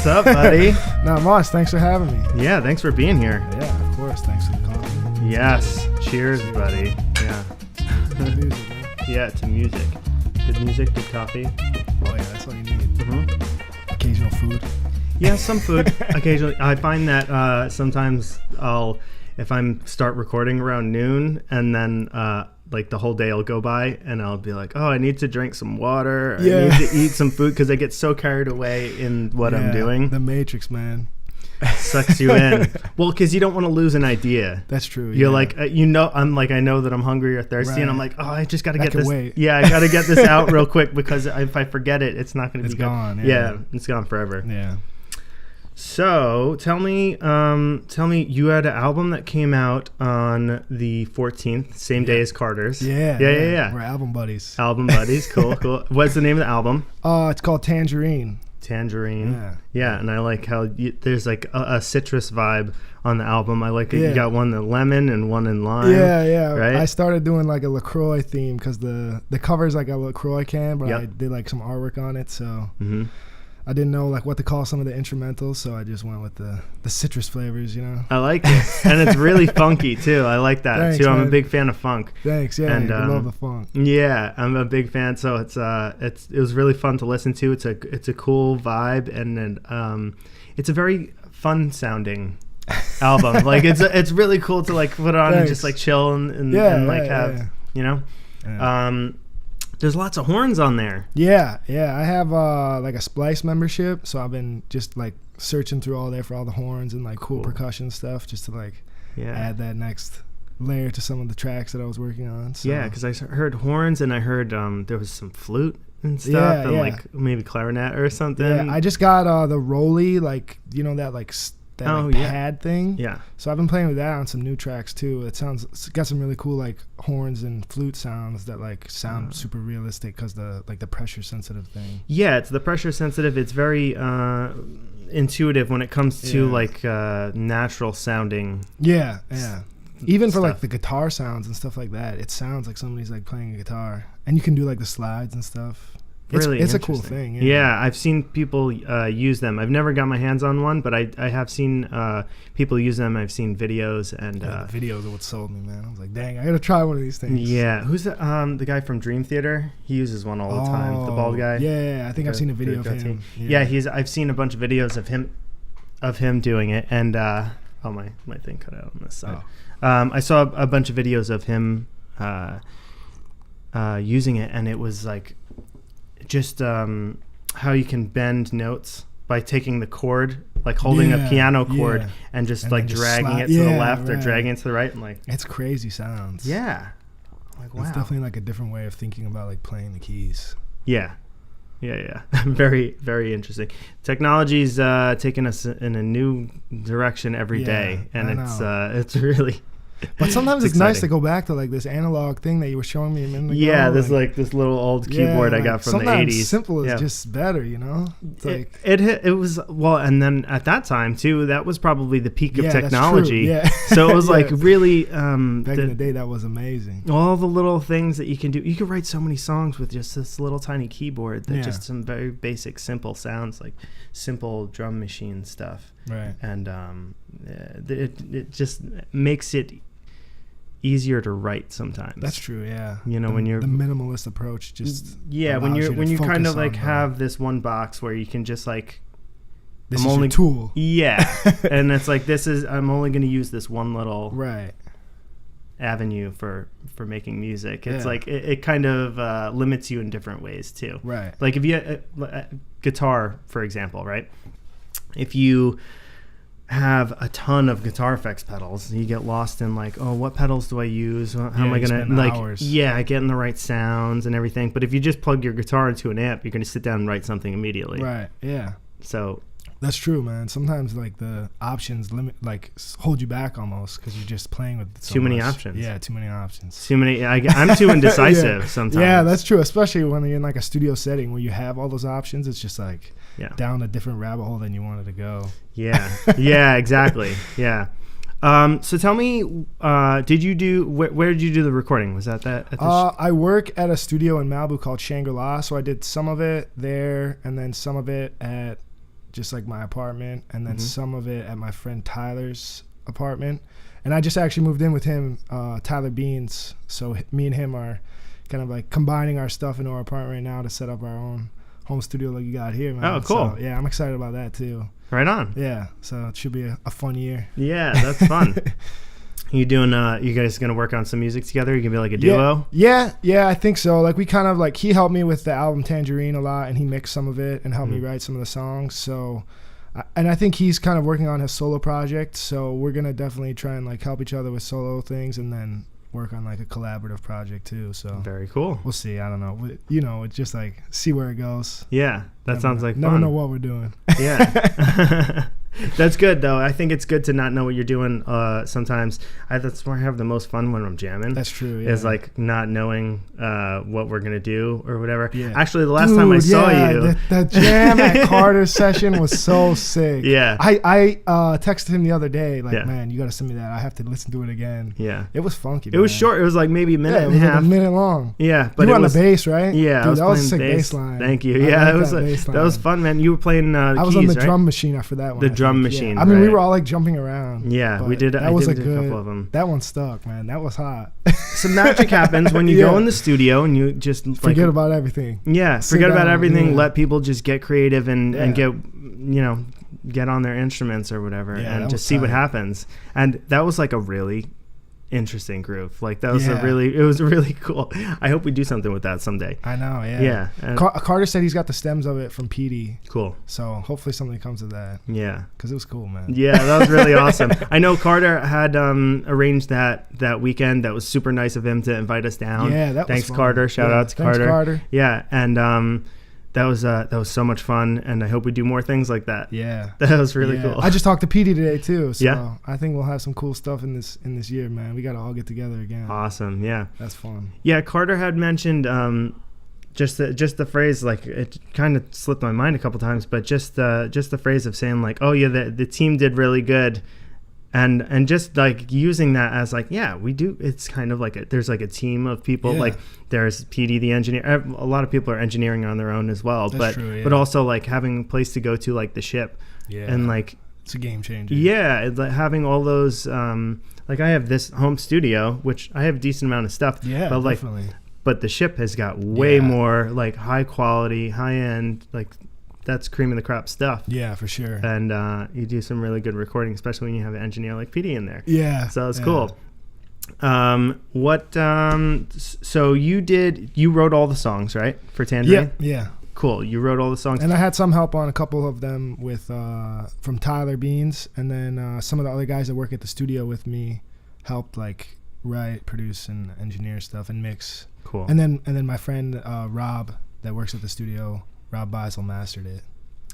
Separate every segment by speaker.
Speaker 1: What's up, buddy?
Speaker 2: Not much. Thanks for having me.
Speaker 1: Yeah, thanks for being here.
Speaker 2: Yeah, of course. Thanks for the call.
Speaker 1: Yes. Cheers, buddy. Yeah.
Speaker 2: Good music, man.
Speaker 1: Yeah, to music. Good music, good coffee.
Speaker 2: Oh, yeah, that's all you need.
Speaker 1: Mm-hmm.
Speaker 2: Occasional food.
Speaker 1: Yeah, some food. Occasionally. I find that sometimes if I'm start recording around noon and then like the whole day will go by and I'll be like, oh, I need to drink some water.
Speaker 2: Yeah.
Speaker 1: I need to eat some food because I get so carried away in what I'm doing.
Speaker 2: The Matrix, man.
Speaker 1: Sucks you in. Well, because you don't want to lose an idea.
Speaker 2: That's true.
Speaker 1: You're like, I know that I'm hungry or thirsty,
Speaker 2: Right.
Speaker 1: and I'm like, oh, I just got to get
Speaker 2: can
Speaker 1: this.
Speaker 2: wait.
Speaker 1: Yeah, I got to get this out real quick because if I forget it, it's not going to be
Speaker 2: It's
Speaker 1: good.
Speaker 2: gone.
Speaker 1: Yeah, it's gone forever.
Speaker 2: Yeah.
Speaker 1: So tell me, you had an album that came out on the 14th, same day as Carter's.
Speaker 2: Yeah.
Speaker 1: Yeah.
Speaker 2: We're album buddies.
Speaker 1: Album buddies, cool. What's the name of the album?
Speaker 2: It's called Tangerine.
Speaker 1: Tangerine. Yeah, and I like how there's like a citrus vibe on the album. I like that you got one in lemon and one in lime.
Speaker 2: Yeah.
Speaker 1: Right?
Speaker 2: I started doing like a LaCroix theme because the cover's like a LaCroix can, but
Speaker 1: Yep.
Speaker 2: I did like some artwork on it, so
Speaker 1: Mm-hmm.
Speaker 2: I didn't know like what to call some of the instrumentals, so I just went with the citrus flavors, you know.
Speaker 1: I like it, and it's really funky too. I like that
Speaker 2: Thanks,
Speaker 1: too. I'm a
Speaker 2: man.
Speaker 1: big fan of funk.
Speaker 2: Thanks. Yeah,
Speaker 1: And,
Speaker 2: I love the funk.
Speaker 1: Yeah, I'm a big fan. So it was really fun to listen to. It's a cool vibe, and then it's a very fun sounding album. Like it's really cool to like put on and just like chill and have you know.
Speaker 2: Yeah.
Speaker 1: There's lots of horns on there.
Speaker 2: Yeah. I have like a Splice membership, so I've been just like searching through all there for all the horns and like cool percussion stuff, just to like add that next layer to some of the tracks that I was working on. So.
Speaker 1: Yeah, because I heard horns and I heard there was some flute and stuff and like maybe clarinet or something.
Speaker 2: Yeah, I just got the Rolly, like you know that like pad thing.
Speaker 1: Yeah.
Speaker 2: So I've been playing with that on some new tracks too. It's got some really cool like horns and flute sounds that like sound super realistic because the pressure sensitive thing.
Speaker 1: Yeah, it's the pressure sensitive. It's very intuitive when it comes to like natural sounding.
Speaker 2: Yeah. Even for
Speaker 1: stuff.
Speaker 2: like the guitar sounds and stuff like that, it sounds like somebody's like playing a guitar, and you can do like the slides and stuff. It's a cool thing.
Speaker 1: Yeah, I've seen people use them. I've never got my hands on one, but I have seen people use them. I've seen videos and
Speaker 2: the videos are what sold me, man. I was like, dang, I gotta try one of these things.
Speaker 1: Yeah, who's the guy from Dream Theater? He uses one all the time. The bald guy.
Speaker 2: Yeah, I think I've seen a video of him.
Speaker 1: Yeah, I've seen a bunch of videos of him doing it, and my thing cut out on this side. I saw a bunch of videos of him using it, and it was like just how you can bend notes by taking the chord, like holding a piano chord and just like dragging it to the left or dragging it to the right, and like
Speaker 2: it's crazy sounds.
Speaker 1: Yeah, like wow,
Speaker 2: it's definitely like a different way of thinking about like playing the keys.
Speaker 1: Yeah. Very, very interesting. Technology's taking us in a new direction every day, and it's really.
Speaker 2: But sometimes it's nice to go back to like this analog thing that you were showing me a minute ago.
Speaker 1: Yeah, there's like this little old keyboard I got from the 80s.
Speaker 2: Sometimes simple is just better, you know? It's like
Speaker 1: it was, well, and then at that time too, that was probably the peak of technology.
Speaker 2: That's true. Yeah.
Speaker 1: So it was like really
Speaker 2: back in the day, that was amazing.
Speaker 1: All the little things that you can do. You could write so many songs with just this little tiny keyboard that just some very basic simple sounds, like simple drum machine stuff.
Speaker 2: Right.
Speaker 1: And it just makes it easier to write sometimes.
Speaker 2: That's true. Yeah.
Speaker 1: You know, when you're
Speaker 2: the minimalist approach, just
Speaker 1: when you kind of like have this one box where you can just like
Speaker 2: this is your tool.
Speaker 1: Yeah. And it's like I'm only going to use this one little avenue for making music. It's like it kind of limits you in different ways too.
Speaker 2: Right.
Speaker 1: Like if you guitar, for example, right? If you have a ton of guitar effects pedals, you get lost in like, oh, what pedals do I use? How am I gonna like
Speaker 2: hours.
Speaker 1: Getting the right sounds and everything. But if you just plug your guitar into an amp, you're gonna sit down and write something immediately.
Speaker 2: Right. Yeah.
Speaker 1: So
Speaker 2: that's true, man. Sometimes like the options hold you back almost because you're just playing with
Speaker 1: too many options.
Speaker 2: Yeah, too many options.
Speaker 1: Too many. I'm too indecisive sometimes.
Speaker 2: Yeah, that's true. Especially when you're in like a studio setting where you have all those options. It's just like down a different rabbit hole than you wanted to go.
Speaker 1: Yeah, exactly. Yeah. So tell me, where did you do the recording? Was that at
Speaker 2: I work at a studio in Malibu called Shangri-La, so I did some of it there and then some of it at just like my apartment, and then some of it at my friend Tyler's apartment. And I just actually moved in with him, Tyler Beans. So me and him are kind of like combining our stuff into our apartment right now to set up our own home studio like you got here, man.
Speaker 1: Oh, cool.
Speaker 2: So, yeah, I'm excited about that too.
Speaker 1: Right on.
Speaker 2: Yeah, so it should be a fun year.
Speaker 1: Yeah, that's fun. You doing? You guys gonna work on some music together? You can be like a duo.
Speaker 2: Yeah, I think so. Like we kind of like he helped me with the album Tangerine a lot, and he mixed some of it and helped me write some of the songs. So, and I think he's kind of working on his solo project. So we're gonna definitely try and like help each other with solo things, and then work on like a collaborative project too. So
Speaker 1: very cool.
Speaker 2: We'll see. I don't know. You know, it's just like see where it goes.
Speaker 1: Yeah, that sounds like fun.
Speaker 2: Never know what we're doing.
Speaker 1: Yeah. That's good though. I think it's good to not know what you're doing. Sometimes that's where I have the most fun when I'm jamming.
Speaker 2: That's true. Yeah.
Speaker 1: Is like not knowing what we're gonna do or whatever.
Speaker 2: Yeah.
Speaker 1: Actually, the last time I saw you,
Speaker 2: the jam at Carter's session was so sick.
Speaker 1: Yeah.
Speaker 2: I texted him the other day like, man, you gotta send me that. I have to listen to it again.
Speaker 1: Yeah.
Speaker 2: It was funky.
Speaker 1: It was short. It was like maybe a minute and a half.
Speaker 2: Like a minute long.
Speaker 1: Yeah, but
Speaker 2: you were on the bass, right?
Speaker 1: Yeah,
Speaker 2: dude,
Speaker 1: I was
Speaker 2: that was a sick
Speaker 1: playing
Speaker 2: bass line.
Speaker 1: Thank you. Yeah, that was fun, man. You were playing
Speaker 2: I was
Speaker 1: keys,
Speaker 2: on the
Speaker 1: right?
Speaker 2: drum machine after that one.
Speaker 1: The drum machine.
Speaker 2: Yeah. I mean, we were all like jumping around.
Speaker 1: Yeah, we did.
Speaker 2: That was
Speaker 1: a couple of them.
Speaker 2: That one stuck, man. That was hot.
Speaker 1: Some magic happens when you go in the studio and you just
Speaker 2: forget about everything.
Speaker 1: Yeah, forget about everything. Let people just get creative and get on their instruments or whatever and just see what happens. And that was like a really interesting groove. Like that was it was really cool. I hope we do something with that someday.
Speaker 2: I know.
Speaker 1: Yeah.
Speaker 2: Carter said he's got the stems of it from PD.
Speaker 1: Cool.
Speaker 2: So hopefully something comes of that.
Speaker 1: Yeah.
Speaker 2: Because it was cool, man.
Speaker 1: Yeah, that was really awesome. I know Carter had arranged that weekend. That was super nice of him to invite us down.
Speaker 2: Yeah, that
Speaker 1: Thanks,
Speaker 2: was fun.
Speaker 1: Carter. Shout out to
Speaker 2: Thanks, Carter.
Speaker 1: Yeah, and that was so much fun, and I hope we do more things like that.
Speaker 2: Yeah,
Speaker 1: that was really cool.
Speaker 2: I just talked to PD today too, so I think we'll have some cool stuff in this year, man. We got to all get together again.
Speaker 1: Awesome, yeah,
Speaker 2: that's fun.
Speaker 1: Yeah, Carter had mentioned just the phrase, like it kind of slipped my mind a couple times, but just the phrase of saying like, oh yeah, the team did really good. And just like using that as like, yeah, we do. It's kind of like there's like a team of people. Yeah. Like there's PD, the engineer. A lot of people are engineering on their own as well. That's true, but also like having a place to go to, like the ship. Yeah. And like
Speaker 2: it's a game changer.
Speaker 1: Yeah, it's like having all those. Like I have this home studio, which I have a decent amount of stuff.
Speaker 2: Yeah,
Speaker 1: but like,
Speaker 2: definitely.
Speaker 1: But the ship has got way more like high quality, high end, like. That's cream of the crop stuff.
Speaker 2: Yeah, for sure.
Speaker 1: And you do some really good recording, especially when you have an engineer like PD in there.
Speaker 2: Yeah.
Speaker 1: So it's cool. So you wrote all the songs, right? For Tangerine?
Speaker 2: Yeah.
Speaker 1: Cool. You wrote all the songs.
Speaker 2: And I had some help on a couple of them with from Tyler Beans, and then some of the other guys that work at the studio with me helped like write, produce, and engineer stuff and mix.
Speaker 1: Cool.
Speaker 2: And then my friend Rob that works at the studio, Rob Beisel, mastered it.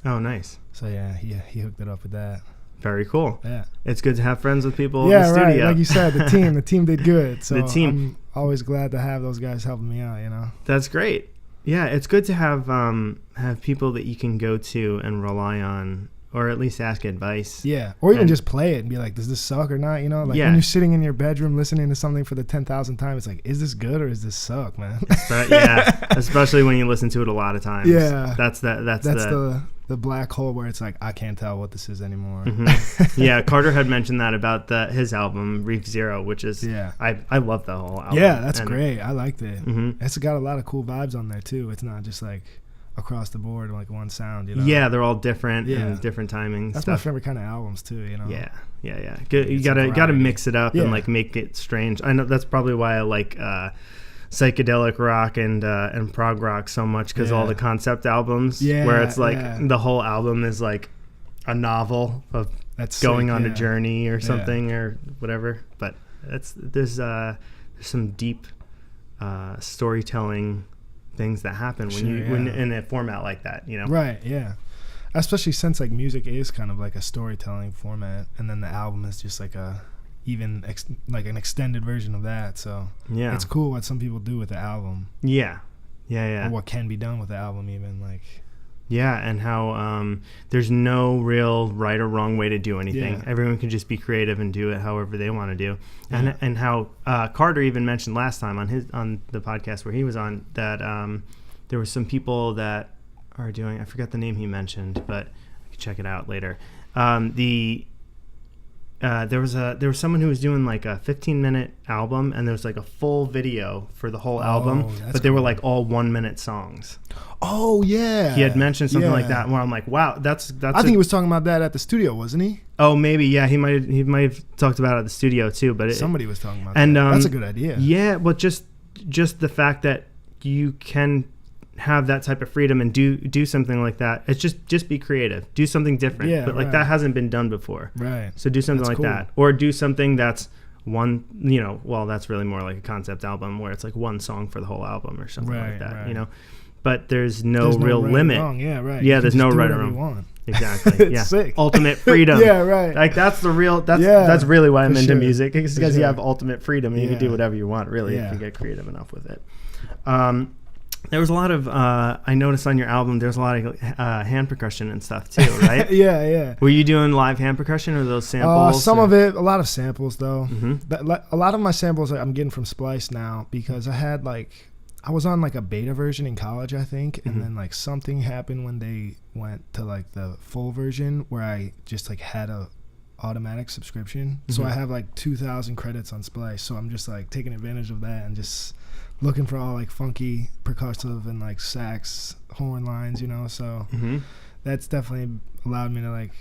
Speaker 1: Oh, nice.
Speaker 2: So yeah, he hooked it up with that.
Speaker 1: Very cool.
Speaker 2: Yeah,
Speaker 1: it's good to have friends with people in the studio.
Speaker 2: Right. Like you said, the team did good. So
Speaker 1: the team.
Speaker 2: I'm always glad to have those guys helping me out. You know.
Speaker 1: That's great. Yeah, it's good to have people that you can go to and rely on, or at least ask advice.
Speaker 2: Yeah, or even just play it and be like, does this suck or not? You know, like when you're sitting in your bedroom listening to something for the 10,000th time, it's like, is this good or is this suck, man?
Speaker 1: Yeah, especially when you listen to it a lot of times.
Speaker 2: Yeah,
Speaker 1: that's
Speaker 2: the black hole where it's like, I can't tell what this is anymore.
Speaker 1: Mm-hmm. Yeah, Carter had mentioned that about his album Reef Zero, which is I love the whole album.
Speaker 2: Yeah, that's great. I liked it. Mm-hmm. It's got a lot of cool vibes on there too. It's not just like across the board like one sound, you know.
Speaker 1: Yeah, they're all different and different timing.
Speaker 2: That's my favorite kind of albums too, you know.
Speaker 1: Yeah. Good. You gotta mix it up and like make it strange. I know that's probably why I like psychedelic rock and prog rock so much, because all the concept albums where it's like the whole album is like a novel of going on a journey or something or whatever. But there's some deep storytelling things that happen when in a format like that, you know.
Speaker 2: Right. Yeah. Especially since like music is kind of like a storytelling format, and then the album is just like like an extended version of that. So it's cool what some people do with the album. Yeah. Or what can be done with the album, even like.
Speaker 1: Yeah, and how there's no real right or wrong way to do anything. Yeah. Everyone can just be creative and do it however they want to do. Yeah. And how Carter even mentioned last time on the podcast where he was on that there were some people that are doing, I forgot the name he mentioned, but can check it out later. There was someone who was doing like a 15-minute album, and there was like a full video for the whole album, but they were like all 1-minute songs.
Speaker 2: Oh yeah,
Speaker 1: he had mentioned something like that, where I'm like, wow, that's.
Speaker 2: I think he was talking about that at the studio, wasn't he?
Speaker 1: Oh, maybe, yeah. He might have talked about it at the studio too, but
Speaker 2: somebody was talking about that. That's a good idea.
Speaker 1: Yeah, but just the fact that you can have that type of freedom and do something like that. It's just be creative, do something different. Yeah, but like that hasn't been done before.
Speaker 2: Right.
Speaker 1: So do something that, or do something that's one. Well, that's really more like a concept album where it's like one song for the whole album or something like that. Right. But there's no real
Speaker 2: right
Speaker 1: limit.
Speaker 2: Wrong. Yeah, right.
Speaker 1: Yeah, there's no right or wrong. Exactly. Yeah.
Speaker 2: Sick.
Speaker 1: Ultimate freedom.
Speaker 2: Yeah, right.
Speaker 1: Like that's that's really why I'm into music, because you have ultimate freedom and you can do whatever you want really if you get creative enough with it. There was a lot of I noticed on your album there's a lot of hand percussion and stuff too, right?
Speaker 2: Yeah.
Speaker 1: Were you doing live hand percussion or those samples?
Speaker 2: Some of it, a lot of samples though. Mm-hmm. A lot of my samples I'm getting from Splice now, because I was on like a beta version in college, I think, and then like something happened when they went to like the full version where I just like had a automatic subscription. So I have like 2,000 credits on Splice, so I'm just like taking advantage of that and just looking for all like funky percussive and like sax horn lines, so that's definitely allowed me to like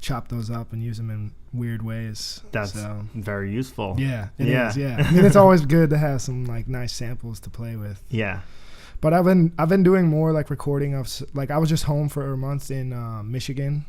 Speaker 2: chop those up and use them in weird ways.
Speaker 1: That's very useful.
Speaker 2: Yeah, it is. Yeah, I mean, it's always good to have some like nice samples to play with.
Speaker 1: Yeah.
Speaker 2: But I've been doing more like recording of, like, I was just home for a month in Michigan.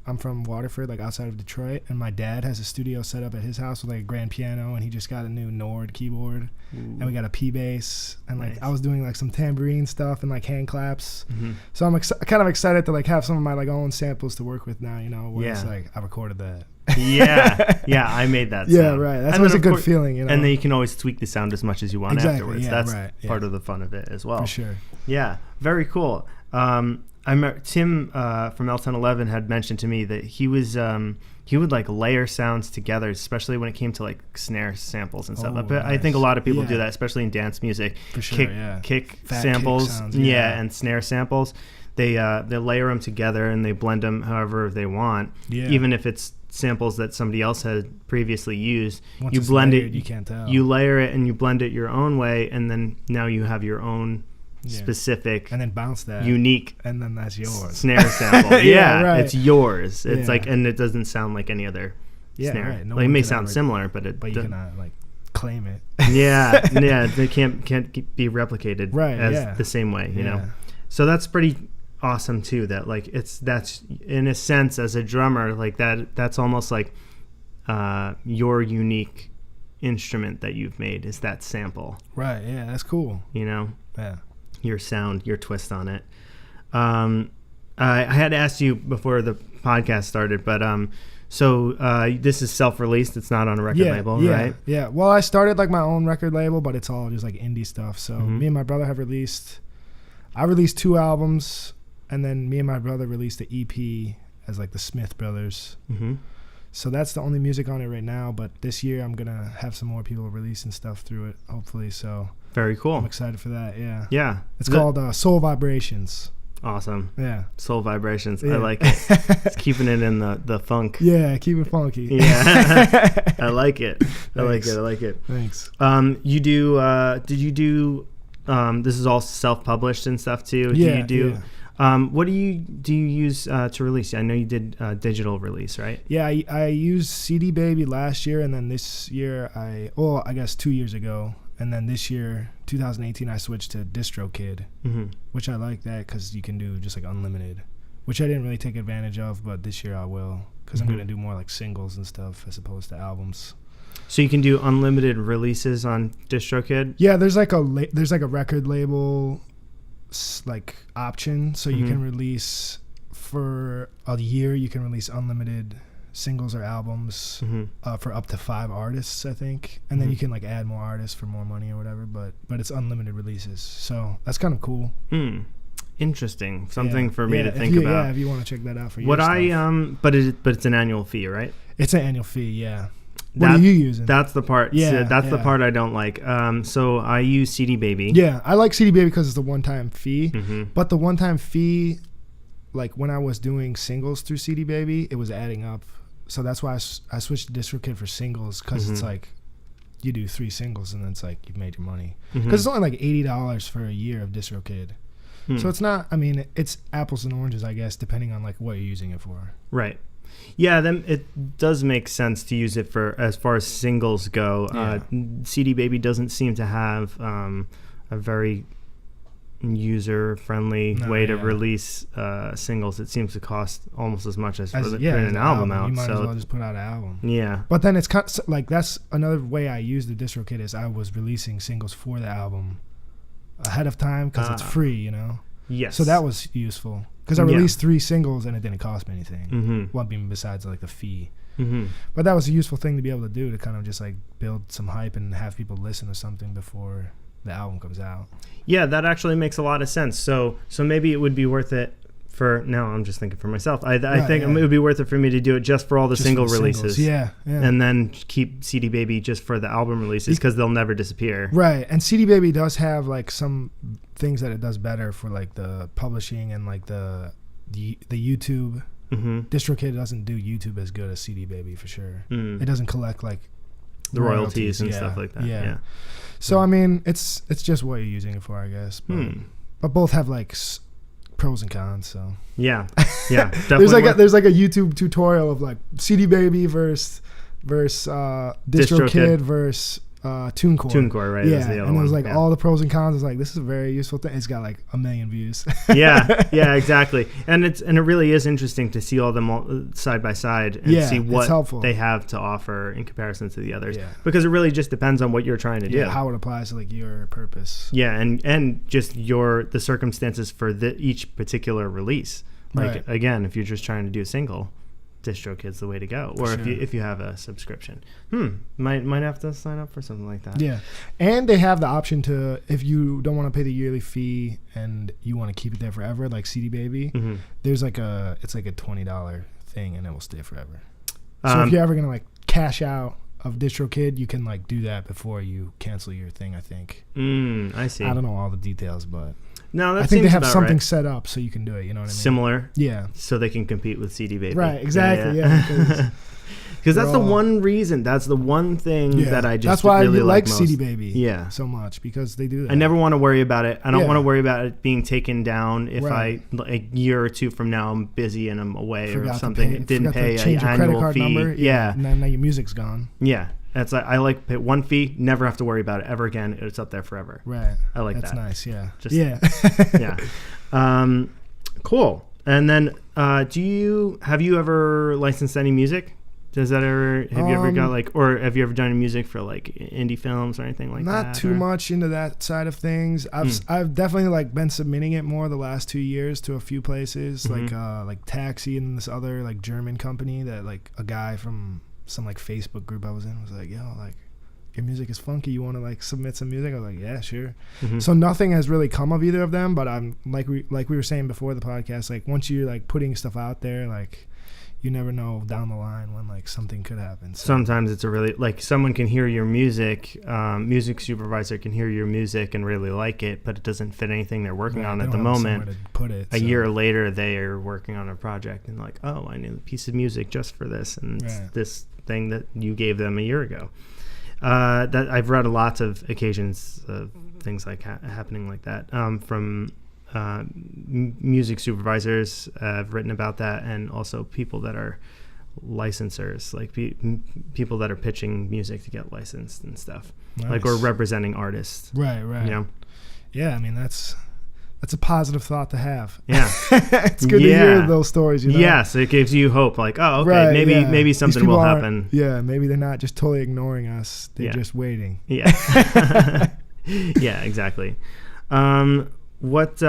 Speaker 2: I'm from Waterford, like outside of Detroit, and my dad has a studio set up at his house with like a grand piano, and he just got a new Nord keyboard. And we got a P bass, and like I was doing like some tambourine stuff and like hand claps. So I'm kind of excited to like have some of my like own samples to work with now, where it's like I recorded that.
Speaker 1: yeah, I made that sound.
Speaker 2: Yeah, right. That's always a good feeling,
Speaker 1: And then you can always tweak the sound as much as you want afterwards. That's part of the fun of it as well.
Speaker 2: For sure.
Speaker 1: Yeah, very cool. I remember Tim from L1011 had mentioned to me that he would like layer sounds together, especially when it came to like snare samples and stuff. Nice. I think a lot of people do that, especially in dance music.
Speaker 2: For sure,
Speaker 1: kick samples, kick sounds, and snare samples. They layer them together and they blend them however they want. Yeah. Even if it's samples that somebody else had previously used,
Speaker 2: once
Speaker 1: you blend
Speaker 2: layered,
Speaker 1: it.
Speaker 2: You can't tell.
Speaker 1: You layer it and you blend it your own way, and then now you have your own specific,
Speaker 2: and then bounce that
Speaker 1: unique,
Speaker 2: and then that's yours
Speaker 1: snare sample.
Speaker 2: Right.
Speaker 1: It's yours. It's like, and it doesn't sound like any other snare.
Speaker 2: Right. No,
Speaker 1: like it may sound similar, but
Speaker 2: you cannot like claim it.
Speaker 1: They can't be replicated as the same way, you know. So that's pretty awesome too, that like that's in a sense, as a drummer, like that's almost like your unique instrument that you've made is that sample.
Speaker 2: Right. Yeah, that's cool.
Speaker 1: Your sound, your twist on it. I had asked you before the podcast started, but so this is self-released. It's not on a record label, right?
Speaker 2: Yeah. Well, I started like my own record label, but it's all just like indie stuff. So me and my brother have I released 2 albums, and then me and my brother released the EP as like the Smith Brothers. So that's the only music on it right now, but this year I'm gonna have some more people releasing stuff through it, hopefully. So
Speaker 1: very cool.
Speaker 2: I'm excited for that.
Speaker 1: Yeah.
Speaker 2: It's called Soul Vibrations.
Speaker 1: Awesome.
Speaker 2: Yeah.
Speaker 1: Soul Vibrations. I like it. It's keeping it in the funk.
Speaker 2: Yeah, keep it funky.
Speaker 1: Yeah. I like it. I like it.
Speaker 2: Thanks.
Speaker 1: You do did you do this is all self-published and stuff too?
Speaker 2: Yeah.
Speaker 1: What do you use to release? I know you did digital release, right?
Speaker 2: Yeah, I used CD Baby last year, and then this year I guess 2 years ago, and then this year, 2018, I switched to DistroKid, which I like that because you can do just like unlimited, which I didn't really take advantage of, but this year I will, because I'm going to do more like singles and stuff as opposed to albums.
Speaker 1: So you can do unlimited releases on DistroKid?
Speaker 2: Yeah, there's like a record label like option, so you can release for a year. You can release unlimited singles or albums for up to 5 artists, I think, and then you can like add more artists for more money or whatever. But it's unlimited releases, so that's kind of cool.
Speaker 1: Interesting. Something for me to think about.
Speaker 2: Yeah, if you want to check that out for your stuff.
Speaker 1: But it's an annual fee, right?
Speaker 2: It's an annual fee. Yeah. What are you using?
Speaker 1: That's the part. Yeah, that's the part I don't like. So I use CD Baby.
Speaker 2: Yeah, I like CD Baby because it's the one-time fee. But the one-time fee, like when I was doing singles through CD Baby, it was adding up. So that's why I switched to DistroKid for singles, because it's like you do 3 singles and then it's like you've made your money. Because it's only like $80 for a year of DistroKid. So it's not, I mean, it's apples and oranges, I guess, depending on like what you're using it for.
Speaker 1: Right. Yeah, then it does make sense to use it for as far as singles go.
Speaker 2: Yeah.
Speaker 1: CD Baby doesn't seem to have a very user-friendly way to release singles. It seems to cost almost as much as putting an album out.
Speaker 2: You might as well just put out an album.
Speaker 1: Yeah.
Speaker 2: But then it's kind of, like, that's another way I use the DistroKid is I was releasing singles for the album ahead of time because it's free, you know?
Speaker 1: Yes.
Speaker 2: So that was useful. Because I released 3 singles and it didn't cost me anything. One being besides like the fee. But that was a useful thing to be able to do, to kind of just like build some hype and have people listen to something before the album comes out.
Speaker 1: Yeah, that actually makes a lot of sense. So maybe it would be worth it for, now I'm just thinking for myself. I think it would be worth it for me to do it just for all the single releases.
Speaker 2: Yeah.
Speaker 1: And then keep CD Baby just for the album releases, because they'll never disappear.
Speaker 2: Right. And CD Baby does have like some things that it does better for like the publishing and like the YouTube. DistroKid doesn't do YouTube as good as CD Baby for sure. It doesn't collect like
Speaker 1: the royalties and stuff like that. Yeah.
Speaker 2: So I mean, it's just what you're using it for, I guess. But both have like pros and cons. So
Speaker 1: yeah, definitely.
Speaker 2: there's like a YouTube tutorial of like CD Baby versus DistroKid versus TuneCore.
Speaker 1: TuneCore, right?
Speaker 2: Yeah, and it was like all the pros and cons. It's like, this is a very useful thing. It's got like 1 million views.
Speaker 1: yeah, exactly. And it really is interesting to see all them all side by side and see what they have to offer in comparison to the others. Yeah. Because it really just depends on what you're trying to do.
Speaker 2: How it applies to like your purpose.
Speaker 1: Yeah, and just the circumstances for each particular release. Like again, if you're just trying to do a single, DistroKid's the way to go. Or if you have a subscription, might have to sign up for something like that. Yeah,
Speaker 2: and they have the option to, if you don't want to pay the yearly fee and you want to keep it there forever, like CD Baby, there's like it's like a $20 thing and it will stay forever. So if you're ever gonna like cash out of DistroKid, you can like do that before you cancel your thing, I think.
Speaker 1: I see.
Speaker 2: I don't know all the details, but
Speaker 1: no, that
Speaker 2: I think they have something
Speaker 1: right.
Speaker 2: set up so you can do it. You know what I mean?
Speaker 1: Similar.
Speaker 2: Yeah.
Speaker 1: So they can compete with CD Baby.
Speaker 2: Right. Exactly. Yeah.
Speaker 1: Because that's the one reason. That's the one thing that I just
Speaker 2: that's why
Speaker 1: really
Speaker 2: I like
Speaker 1: most.
Speaker 2: CD Baby.
Speaker 1: Yeah.
Speaker 2: So much, because they do that.
Speaker 1: I never want to worry about it. I don't want to worry about it being taken down if a year or two from now I'm busy and I'm away or something. Didn't pay an annual fee.
Speaker 2: Number. Yeah. Now your music's gone.
Speaker 1: Yeah. It's like, I like pay one fee, never have to worry about it ever again. It's up there forever.
Speaker 2: Right.
Speaker 1: I like
Speaker 2: That's
Speaker 1: that.
Speaker 2: That's nice.
Speaker 1: Yeah. Yeah. Cool. And then, have you ever licensed any music? Have you ever got like, or have you ever done any music for like indie films or anything like that?
Speaker 2: Not too much into that side of things. I've definitely like been submitting it more the last 2 years to a few places, like Taxi and this other like German company that like a guy from some like Facebook group I was in was like, yo, like your music is funky, you want to like submit some music? I was like, yeah, sure. So nothing has really come of either of them, but I'm like we were saying before the podcast, like once you're like putting stuff out there, like you never know down the line when like something could happen. So
Speaker 1: sometimes it's a really, like, someone can hear your music, music supervisor can hear your music and really like it, but it doesn't fit anything they're working on at the moment. A year later they are working on a project and like, oh, I need a piece of music just for this, and it's this thing that you gave them a year ago. That I've read lots of occasions of things like happening like that from music supervisors. I've written about that, and also people that are licensors, like people that are pitching music to get licensed and stuff. Nice. Like, or representing artists.
Speaker 2: Right. You know? Yeah, I mean that's a positive thought to have.
Speaker 1: Yeah.
Speaker 2: It's good to hear those stories, you know?
Speaker 1: Yeah, so it gives you hope, like, oh, okay, maybe something will happen.
Speaker 2: Yeah, maybe they're not just totally ignoring us. They're just waiting.
Speaker 1: Yeah. Yeah, exactly. What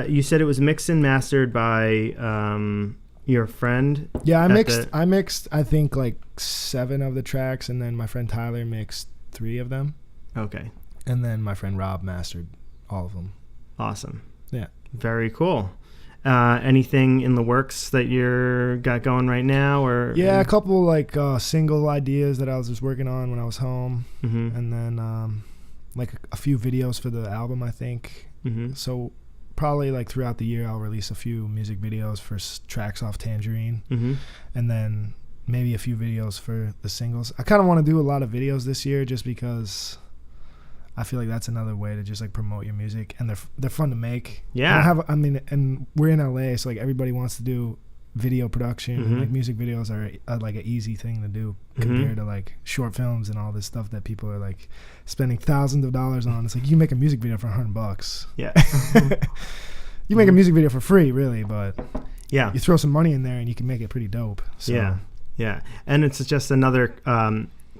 Speaker 1: you said it was mixed and mastered by your friend?
Speaker 2: Yeah, I mixed I think like 7 of the tracks, and then my friend Tyler mixed 3 of them.
Speaker 1: Okay.
Speaker 2: And then my friend Rob mastered all of them.
Speaker 1: Awesome.
Speaker 2: Yeah.
Speaker 1: Very cool. Anything in the works that you're got going right now, or?
Speaker 2: Yeah, a couple like single ideas that I was just working on when I was home, and then like a few videos for the album, I think. So probably like throughout the year I'll release a few music videos for tracks off Tangerine, and then maybe a few videos for the singles. I kind of want to do a lot of videos this year just because I feel like that's another way to just like promote your music, and they're fun to make.
Speaker 1: Yeah.
Speaker 2: And we're in LA, so like everybody wants to do video production, and like music videos are like an easy thing to do compared to like short films and all this stuff that people are like spending thousands of dollars on. It's like you make a music video for $100.
Speaker 1: Yeah.
Speaker 2: You make a music video for free, really, but
Speaker 1: yeah,
Speaker 2: you throw some money in there and you can make it pretty dope. So.
Speaker 1: Yeah, and it's just another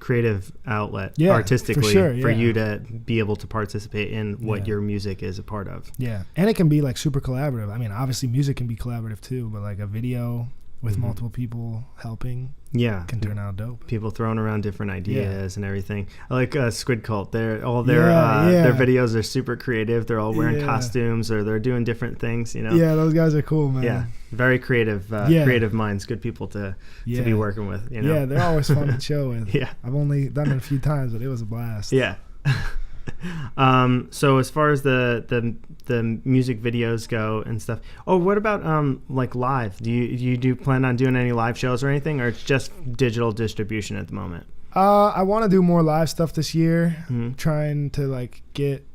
Speaker 1: creative outlet artistically for you to be able to participate in what your music is a part of.
Speaker 2: Yeah, and it can be like super collaborative. I mean, obviously music can be collaborative too, but like a video with multiple people helping can turn out dope.
Speaker 1: People throwing around different ideas and everything. I like Squid Cult. Their videos are super creative. They're all wearing costumes, or they're doing different things, you know.
Speaker 2: Yeah, those guys are cool, man.
Speaker 1: Yeah, very creative creative minds, good people to be working with, you know.
Speaker 2: Yeah, they're always fun to chill with.
Speaker 1: Yeah,
Speaker 2: I've only done it a few times, but it was a blast.
Speaker 1: Yeah. So as far as the music videos go and stuff, what about like live? Do you plan on doing any live shows or anything, or it's just digital distribution at the moment?
Speaker 2: I want to do more live stuff this year. Trying to like get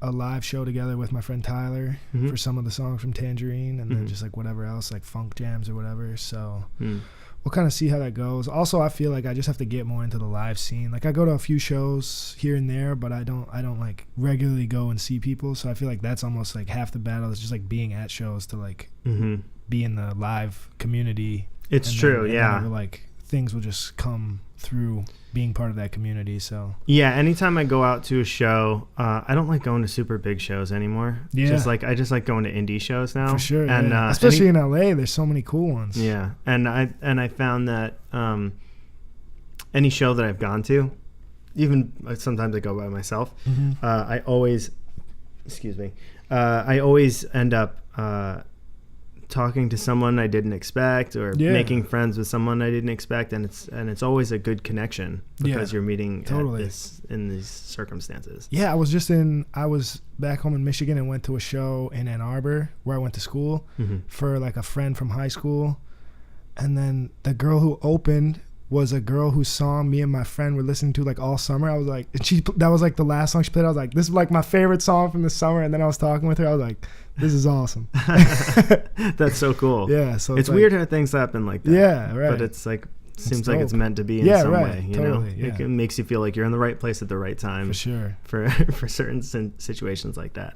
Speaker 2: a live show together with my friend Tyler for some of the songs from Tangerine, and then just like whatever else, like funk jams or whatever. So we'll kind of see how that goes. Also, I feel like I just have to get more into the live scene. Like I go to a few shows here and there, but I don't like regularly go and see people. So I feel like that's almost like half the battle. It's just like being at shows to like be in the live community.
Speaker 1: It's true, yeah.
Speaker 2: Like things will just come through being part of that community. So
Speaker 1: yeah, anytime I go out to a show, I don't like going to super big shows anymore. I just like going to indie shows now.
Speaker 2: For sure,
Speaker 1: and
Speaker 2: especially in LA, there's so many cool ones.
Speaker 1: Yeah, and I found that any show that I've gone to, even sometimes I go by myself, I always end up talking to someone I didn't expect, or making friends with someone I didn't expect, and it's always a good connection because you're meeting in these circumstances.
Speaker 2: Yeah, I was back home in Michigan and went to a show in Ann Arbor where I went to school for like a friend from high school, and then the girl who opened was a girl whose song me and my friend were listening to like all summer. I was like, that was like the last song she played. I was like, this is like my favorite song from the summer. And then I was talking with her. I was like, this is awesome.
Speaker 1: That's so cool.
Speaker 2: Yeah. So
Speaker 1: it's weird how things happen like that.
Speaker 2: Yeah, right.
Speaker 1: But it's like, seems like it's meant to be in some way, you
Speaker 2: totally,
Speaker 1: know? It makes you feel like you're in the right place at the right time.
Speaker 2: For sure.
Speaker 1: For certain situations like that.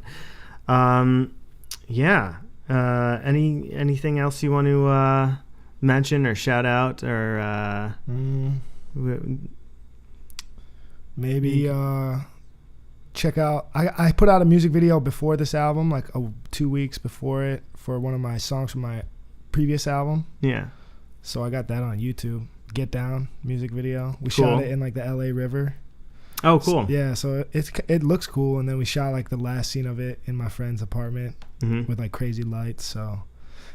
Speaker 1: Anything else you want to mention or shout out, or
Speaker 2: maybe check out, I put out a music video before this album, like 2 weeks before it, for one of my songs from my previous album. So I got that on YouTube. Get Down music video. We shot it in like the LA River.
Speaker 1: Oh, cool.
Speaker 2: So it looks cool, and then we shot like the last scene of it in my friend's apartment with like crazy lights. So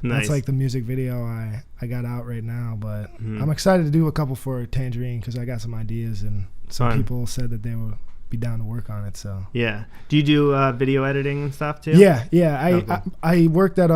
Speaker 2: nice. That's like the music video I got out right now, but I'm excited to do a couple for Tangerine because I got some ideas, and some people said that they would be down to work on it. So
Speaker 1: yeah, do you do video editing and stuff too?
Speaker 2: Yeah. I worked at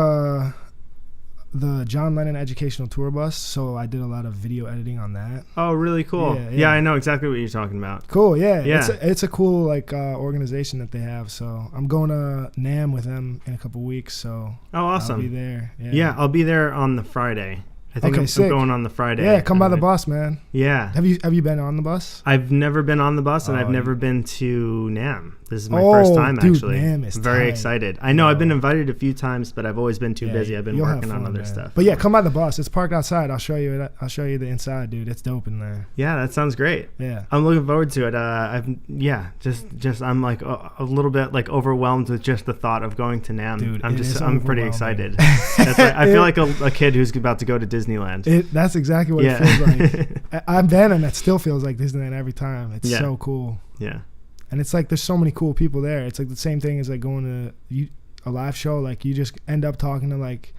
Speaker 2: the John Lennon Educational Tour Bus, so I did a lot of video editing on that.
Speaker 1: Oh, really cool. Yeah, I know exactly what you're talking about.
Speaker 2: Cool. Yeah. It's a cool like organization that they have. So I'm going to NAMM with them in a couple weeks. So
Speaker 1: awesome.
Speaker 2: I'll be there.
Speaker 1: Yeah, I'll be there on the Friday. I think I'm going on the Friday.
Speaker 2: Yeah, come by the bus, man.
Speaker 1: Yeah.
Speaker 2: Have you been on the bus?
Speaker 1: I've never been on the bus, and I've never been to NAMM. This is my first time, actually.
Speaker 2: NAMM is
Speaker 1: very excited. I know I've been invited a few times, but I've always been too busy. I've been working on other stuff.
Speaker 2: But yeah, come by the bus. It's parked outside. I'll show you it. I'll show you the inside, dude. It's dope in there.
Speaker 1: Yeah, that sounds great.
Speaker 2: Yeah,
Speaker 1: I'm looking forward to it. I'm like a little bit like overwhelmed with just the thought of going to NAMM.
Speaker 2: Dude,
Speaker 1: I'm pretty excited. I feel like a kid who's about to go to Disneyland.
Speaker 2: That's exactly what it feels like. I've been, and it still feels like Disneyland every time. It's so cool.
Speaker 1: Yeah.
Speaker 2: And it's like there's so many cool people there. It's like the same thing as like going to a live show. Like you just end up talking to like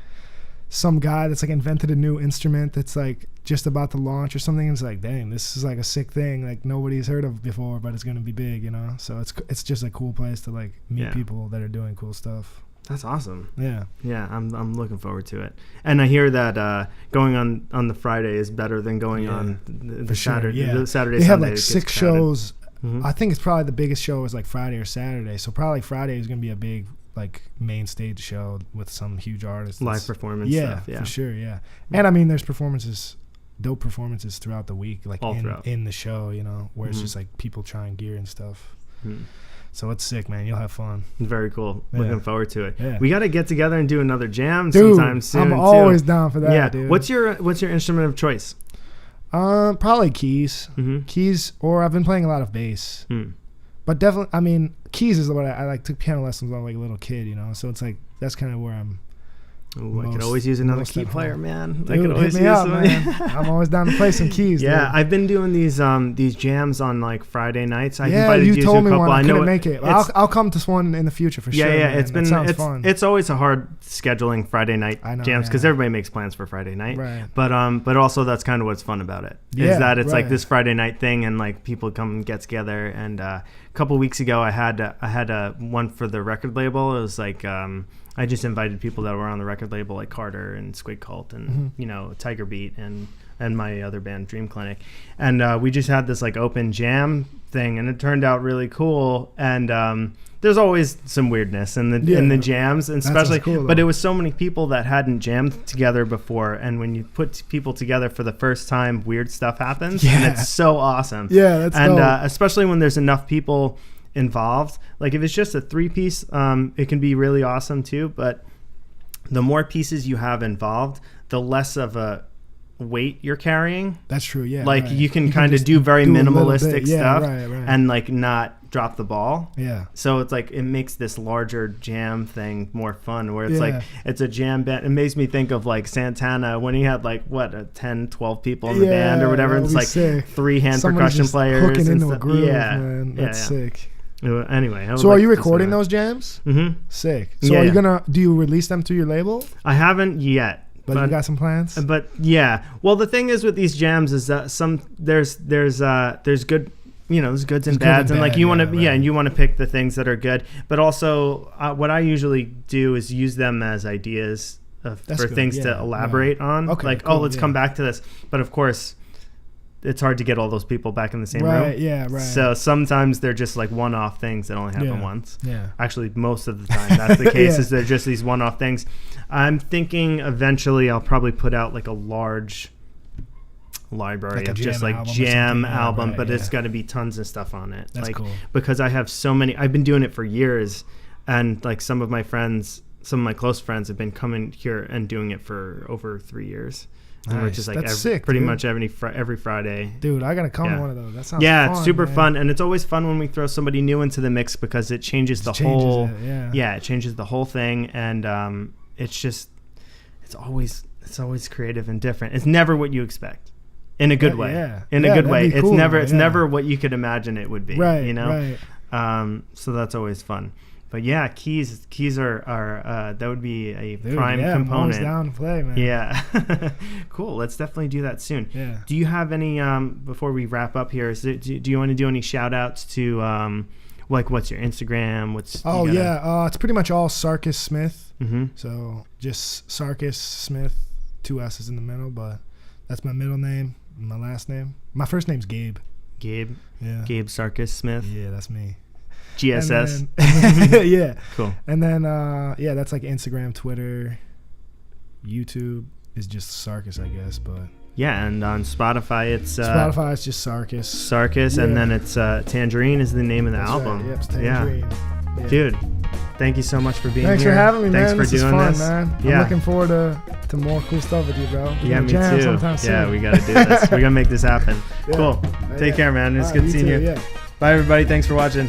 Speaker 2: some guy that's like invented a new instrument that's like just about to launch or something. It's like, dang, this is like a sick thing like nobody's heard of before, but it's gonna be big, you know. So it's just a cool place to like meet people that are doing cool stuff.
Speaker 1: That's awesome.
Speaker 2: Yeah.
Speaker 1: Yeah, I'm looking forward to it. And I hear that going on the Friday is better than going on the Saturday.
Speaker 2: Yeah.
Speaker 1: The Saturday.
Speaker 2: They have
Speaker 1: Sunday
Speaker 2: like 6 shows.
Speaker 1: Mm-hmm.
Speaker 2: I think it's probably the biggest show is like Friday or Saturday. So probably Friday is gonna be a big like main stage show with some huge artists.
Speaker 1: Live performance stuff. Yeah,
Speaker 2: for sure. Yeah. And I mean, there's dope performances throughout the week, like in the show, you know, where it's just like people trying gear and stuff. Mm-hmm. So it's sick, man. You'll have fun.
Speaker 1: Very cool. Yeah. Looking forward to it.
Speaker 2: Yeah.
Speaker 1: We got to get together and do another jam
Speaker 2: dude,
Speaker 1: sometime soon.
Speaker 2: I'm always down for that,
Speaker 1: yeah.
Speaker 2: dude.
Speaker 1: What's your instrument of choice?
Speaker 2: Probably keys.
Speaker 1: Mm-hmm.
Speaker 2: Keys, or I've been playing a lot of bass. But definitely, I mean, keys is what I like. Took piano lessons when I was like a little kid, you know. So it's like that's kind of where I'm.
Speaker 1: Ooh, I could always use another key player, man.
Speaker 2: Dude,
Speaker 1: I could always
Speaker 2: hit me
Speaker 1: use
Speaker 2: up, man. I'm always down to play some keys.
Speaker 1: Yeah,
Speaker 2: dude.
Speaker 1: I've been doing these jams on like Friday nights. I
Speaker 2: invited you told me one. I couldn't make it. I'll come to one in the future for sure.
Speaker 1: Yeah,
Speaker 2: man.
Speaker 1: it's
Speaker 2: fun.
Speaker 1: It's always a hard scheduling Friday night jams because everybody makes plans for Friday night.
Speaker 2: Right.
Speaker 1: But also that's kind of what's fun about it. Is that it's like this Friday night thing and like people come and get together. And a couple weeks ago I had a one for the record label. It was like I just invited people that were on the record label like Carter and Squid Cult and you know Tiger Beat and my other band Dream Clinic, and we just had this like open jam thing, and it turned out really cool. And there's always some weirdness in the jams, and especially
Speaker 2: cool,
Speaker 1: but it was so many people that hadn't jammed together before, and when you put people together for the first time, weird stuff happens, and it's so awesome.
Speaker 2: Yeah, that's dope.
Speaker 1: Especially when there's enough people involved. Like if it's just a 3-piece, it can be really awesome too, but the more pieces you have involved, the less of a weight you're carrying.
Speaker 2: That's true. Yeah,
Speaker 1: like you can kind of do very minimalistic stuff
Speaker 2: right.
Speaker 1: and like not drop the ball.
Speaker 2: Yeah,
Speaker 1: so it's like it makes this larger jam thing more fun, where it's like it's a jam band. It makes me think of like Santana when he had like 10 12 people in the band or whatever, and it's like sick. 3 hand percussion players
Speaker 2: hooking
Speaker 1: and
Speaker 2: into
Speaker 1: stuff.
Speaker 2: a groove, man. That's sick.
Speaker 1: Anyway,
Speaker 2: so are you recording those jams?
Speaker 1: Mm-hmm.
Speaker 2: Sick. So are you do you release them through your label?
Speaker 1: I haven't yet,
Speaker 2: but you got some plans.
Speaker 1: But yeah, well, the thing is with these jams is that there's good, you know, there's goods and bads, and like you want to and you want to pick the things that are good, but also what I usually do is use them as ideas for things to elaborate on. Okay, like let's come back to this, but of course. It's hard to get all those people back in the same room.
Speaker 2: Yeah, right.
Speaker 1: So sometimes they're just like one-off things that only happen once.
Speaker 2: Yeah.
Speaker 1: Actually, most of the time that's the case. Is they're just these one-off things. I'm thinking eventually I'll probably put out like a large library of just like jam album, but it's got to be tons of stuff on it.
Speaker 2: That's
Speaker 1: like,
Speaker 2: cool.
Speaker 1: Because I have so many. I've been doing it for years, and like some of my close friends have been coming here and doing it for over 3 years.
Speaker 2: Nice.
Speaker 1: We're just like
Speaker 2: sick,
Speaker 1: pretty much every Friday.
Speaker 2: Dude, I gotta come to one of those. That sounds
Speaker 1: fun. It's super fun, and it's always fun when we throw somebody new into the mix because it changes the whole. It changes the whole thing, and it's always creative and different. It's never what you expect, in a good way. In a good way. It's never what you could imagine it would be.
Speaker 2: Right.
Speaker 1: You know.
Speaker 2: Right.
Speaker 1: So that's always fun. But yeah, keys are that would be a prime component. I'm always
Speaker 2: down to play, man.
Speaker 1: Yeah, cool. Let's definitely do that soon.
Speaker 2: Yeah.
Speaker 1: Do you have any before we wrap up here? Do you want to do any shout outs to like what's your Instagram?
Speaker 2: It's pretty much all Sarkis Smith.
Speaker 1: Mm-hmm.
Speaker 2: So just Sarkis Smith, 2 S's in the middle, but that's my middle name, my last name. My first name's Gabe.
Speaker 1: Gabe.
Speaker 2: Yeah.
Speaker 1: Gabe Sarkis Smith.
Speaker 2: Yeah, that's me.
Speaker 1: GSS.
Speaker 2: Yeah.
Speaker 1: Cool.
Speaker 2: And then that's like Instagram, Twitter, YouTube is just Sarkis, I guess, but
Speaker 1: yeah, and on Spotify it's
Speaker 2: it's just Sarkis.
Speaker 1: Sarkis, and then it's Tangerine is the name of the album.
Speaker 2: Right. Yep, it's Tangerine.
Speaker 1: Yeah. Dude, thank you so much for being here.
Speaker 2: Thanks for having me,
Speaker 1: man.
Speaker 2: Thanks for doing this. Man.
Speaker 1: Yeah.
Speaker 2: I'm looking forward to more cool stuff with you, bro.
Speaker 1: Yeah, me too. Yeah, we gotta do this. We're gonna make this happen. Cool. Take care, man. It's good seeing you.
Speaker 2: Yeah.
Speaker 1: Bye, everybody. Thanks for watching.